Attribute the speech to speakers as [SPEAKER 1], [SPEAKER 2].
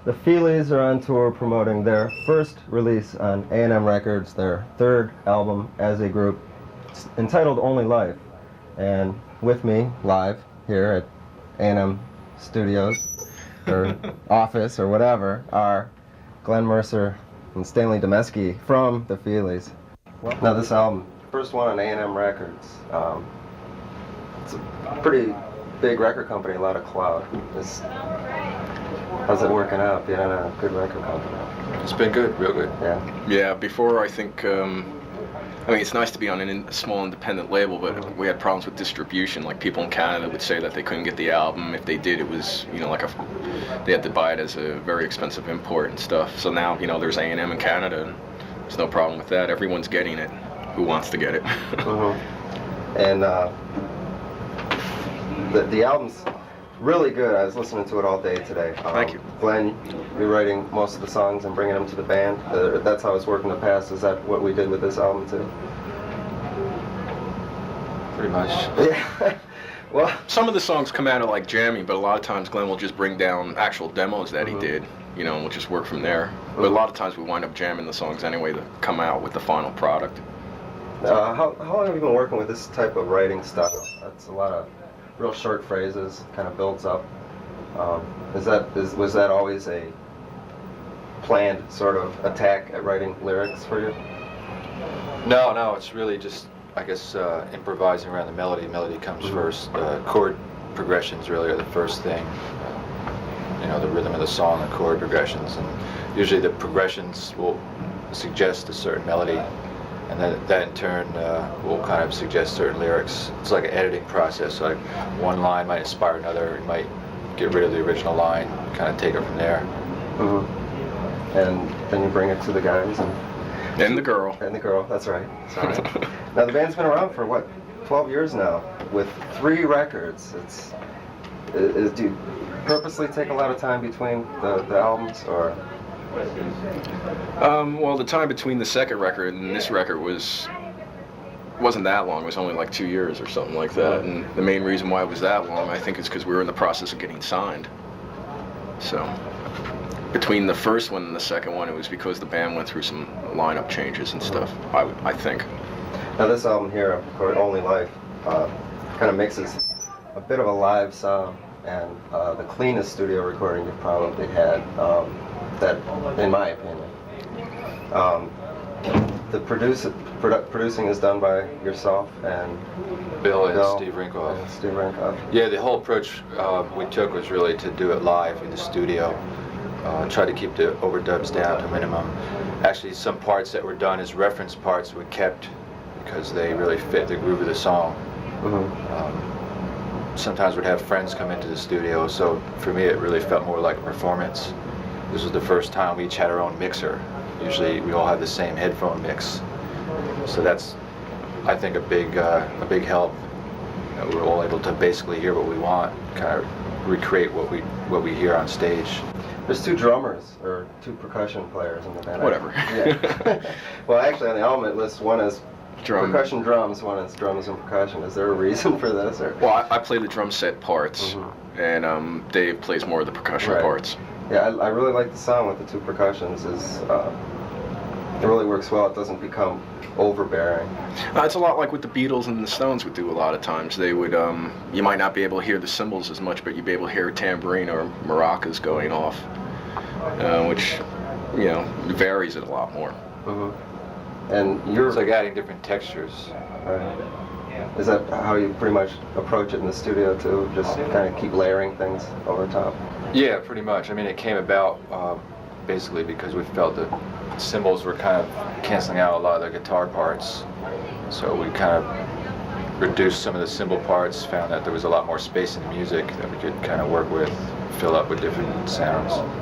[SPEAKER 1] The Feelies are on tour promoting their first release on A&M Records, their third album as a group, entitled Only Life. And with me, live, here at A&M Studios, or office, or whatever, are Glenn Mercer and Stanley DEMESKI from the Feelies. Now this album, first one on A&M Records, it's a pretty big record company, a lot of clout. How's it working out being in a good record company?
[SPEAKER 2] It's been good, real good.
[SPEAKER 1] Yeah.
[SPEAKER 3] Yeah, before I think, I mean, it's nice to be on a small independent label, but we had problems with distribution. Like people in Canada would say that they couldn't get the album. If they did, it was, they had to buy it as a very expensive import and stuff. So now, there's A&M in Canada, and there's no problem with that. Everyone's getting it who wants to get it.
[SPEAKER 1] And the album's really good. I was listening to it all day today.
[SPEAKER 3] Thank you.
[SPEAKER 1] Glenn, you're writing most of the songs and bringing them to the band. That's how it's worked in the past. Is that what we did with this album too?
[SPEAKER 2] Pretty much.
[SPEAKER 1] Yeah. Well,
[SPEAKER 3] some of the songs come out of like jamming, but a lot of times Glenn will just bring down actual demos that he did, and we'll just work from there. But a lot of times we wind up jamming the songs anyway to come out with the final product.
[SPEAKER 1] How long have you been working with this type of writing style? That's a lot of real short phrases, kind of builds up. Was that always a planned sort of attack at writing lyrics for you?
[SPEAKER 2] No, it's really just, I guess, improvising around the melody. Melody comes first. Chord progressions really are the first thing. The rhythm of the song, the chord progressions, and usually the progressions will suggest a certain melody, and that in turn will kind of suggest certain lyrics. It's like an editing process. So like one line might inspire another. You might get rid of the original line, kind of take it from there.
[SPEAKER 1] And then you bring it to the guys
[SPEAKER 3] And the girl.
[SPEAKER 1] And the girl. That's right. Sorry. Now the band's been around for what, 12 years now, with 3 records. Do you purposely take a lot of time between the albums, or?
[SPEAKER 3] Well, the time between the second record and this record wasn't that long. It was only like 2 years or something like that. And the main reason why it was that long, I think, is because we were in the process of getting signed. So between the first one and the second one, it was because the band went through some lineup changes and stuff, I think.
[SPEAKER 1] Now this album here, Only Life, kind of mixes a bit of a live sound and the cleanest studio recording you've probably had. That, in my opinion. The producing is done by yourself and
[SPEAKER 2] Bill and Steve Rinkoff. Yeah, the whole approach we took was really to do it live in the studio. Try to keep the overdubs down to a minimum. Actually, some parts that were done as reference parts we kept because they really fit the groove of the song. Sometimes we'd have friends come into the studio, so for me it really felt more like a performance. This was the first time we each had our own mixer. Usually we all have the same headphone mix. So that's, I think, a big help. We're all able to basically hear what we want, kind of recreate what we hear on stage.
[SPEAKER 1] There's 2 drummers, or 2 percussion players in the band.
[SPEAKER 3] Whatever.
[SPEAKER 1] Yeah. Well, actually on the album it lists one as percussion drums, one is drums and percussion. Is there a reason for this? Or?
[SPEAKER 3] Well, I play the drum set parts, and Dave plays more of the percussion parts.
[SPEAKER 1] Yeah, I really like the sound with the 2 percussions. It really works well. It doesn't become overbearing.
[SPEAKER 3] It's a lot like what the Beatles and the Stones would do a lot of times. They would, you might not be able to hear the cymbals as much, but you'd be able to hear a tambourine or maracas going off, which, varies it a lot more.
[SPEAKER 1] And
[SPEAKER 2] it's like adding different textures.
[SPEAKER 1] Is that how you pretty much approach it in the studio too? Just kind of keep layering things over top?
[SPEAKER 2] Yeah, pretty much. I mean, it came about basically because we felt that cymbals were kind of canceling out a lot of the guitar parts. So we kind of reduced some of the cymbal parts, found that there was a lot more space in the music that we could kind of work with, fill up with different sounds.